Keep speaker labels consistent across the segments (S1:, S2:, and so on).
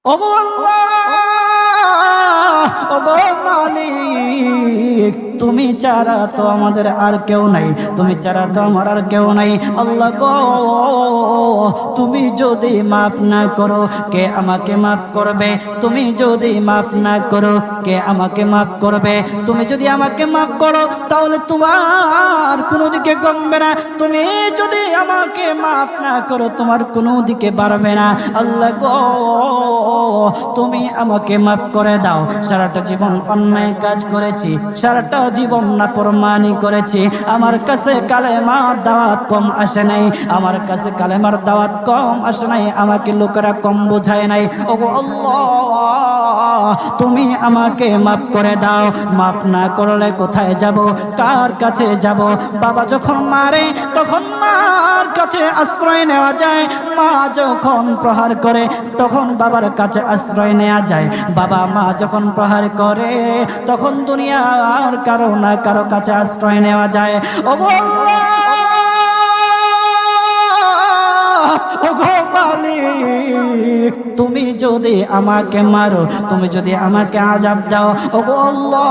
S1: ওগো আল্লাহ, ওগো মালিক, তুমি ছাড়া তো আমাদের আর কেউ নাই, তুমি ছাড়া তো আমার আর কেউ নাই। আল্লাহ গো, তুমি যদি মাফ না করো কে আমাকে মাফ করবে? তুমি যদি মাফ না করো কে আমাকে মাফ করবে? তুমি যদি আমাকে মাফ করো তাহলে তোমার কোনো দিকে কমবে না, তুমি যদি আমাকে মাফ না করো তোমার কোনো দিকে বাড়বে না। আল্লাহ গো, তুমি আমাকে মাফ করে দাও। সারাটা জীবন অন্যায় কাজ করেছি, সারাটা জীবন নাফরমানি করেছি, আমার কাছে কালেমার দাওয়াত কম আসে নাই, আমার কাছে কালেমার দাওয়াত কম আসে নাই, আমাকে লোকেরা কম বোঝায় নাই। ওগো আল্লাহ, তুমি আমাকে মাফ করে দাও। মাফ না করলে কোথায় যাব, কার কাছে যাব? বাবা যখন মারে তখন মার কাছে আশ্রয় নেওয়া যায়, মা যখন প্রহার করে তখন বাবার কাছে আশ্রয় নেওয়া যায়, বাবা মা যখন প্রহার করে তখন দুনিয়ার কারো না কারো কাছে আশ্রয় নেওয়া যায়। ওগো আল্লাহ, ওগো মালিক, তুমি যদি আমাকে মারো, তুমি যদি আমাকে আযাব দাও, ওগো আল্লাহ,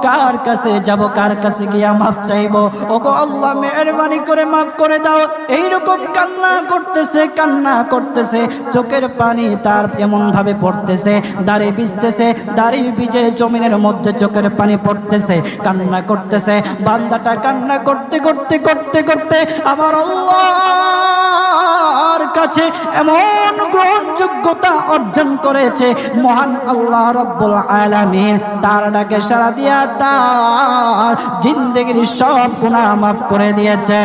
S1: কার কাছে যাব, কার কাছে গিয়া মাফ চাইবো? ওগো আল্লাহ, মেহেরবানি করে মাফ করে দাও। এইরকম কান্না করতেছে, কান্না করতেছে, চোখের পানি তার এমন ভাবে পড়তেছে, দাড়ি ভিজতেছে, দাড়ি ভিজে জমিনের মধ্যে চোখের পানি পড়তেছে, কান্না করতেছে। বান্দাটা কান্না করতে করতে করতে করতে আমার আল্লাহর কাছে এমন গ্রহণযোগ্যতা অর্জন করেছে, মহান আল্লাহ রব্বুল আলামিন তার ডাকে সাড়া দিয়া তার জিন্দেগির সব গুনাহ মাফ করে দিয়েছে।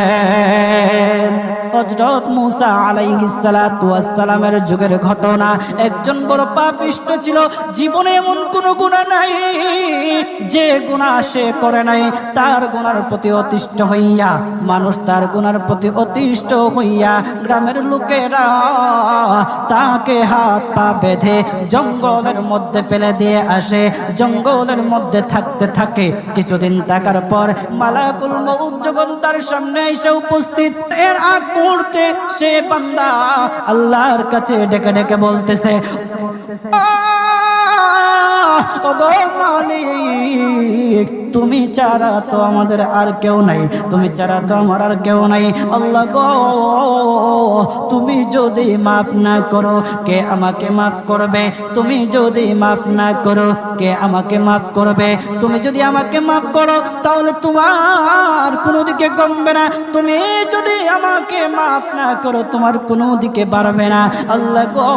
S1: হযরত মূসা আলাইহিস সালাতু ওয়াস সালামের যুগের ঘটনা। একজন বড় পাপিষ্ট ছিল, জীবনে এমন কোন গুনাহ নাই যে গুনাহ সে করে নাই। তার গুনার প্রতি অতিষ্ঠ হইয়া, মানুষ তার গুনার প্রতি অতিষ্ঠ হইয়া গ্রামের লোকেরা তাকে হাত পা বেঁধে জঙ্গলের মধ্যে ফেলে দিয়ে আসে। জঙ্গলের মধ্যে থাকতে থাকে, কিছুদিন থাকার পর মালাকুল মউত যখন তার সামনে এসে উপস্থিত, এর আগ মুহূর্তে সে বান্দা আল্লাহর কাছে ডেকে ডেকে বলতেছে, ওগো মালিক, তুমি ছাড়া তো আমাদের আর কেউ নাই, তুমি ছাড়া তো আমার আর কেউ নাই। আল্লাহ গো, তুমি যদি মাফ না করো কে আমাকে মাফ করবে? তুমি যদি মাফ না করো কে আমাকে মাফ করবে? তুমি যদি আমাকে মাফ করো তাহলে তোমার কোনো দিকে কমবে না, তুমি যদি আমাকে মাফ না করো তোমার কোনো দিকে বাড়বে না। আল্লাহ গো,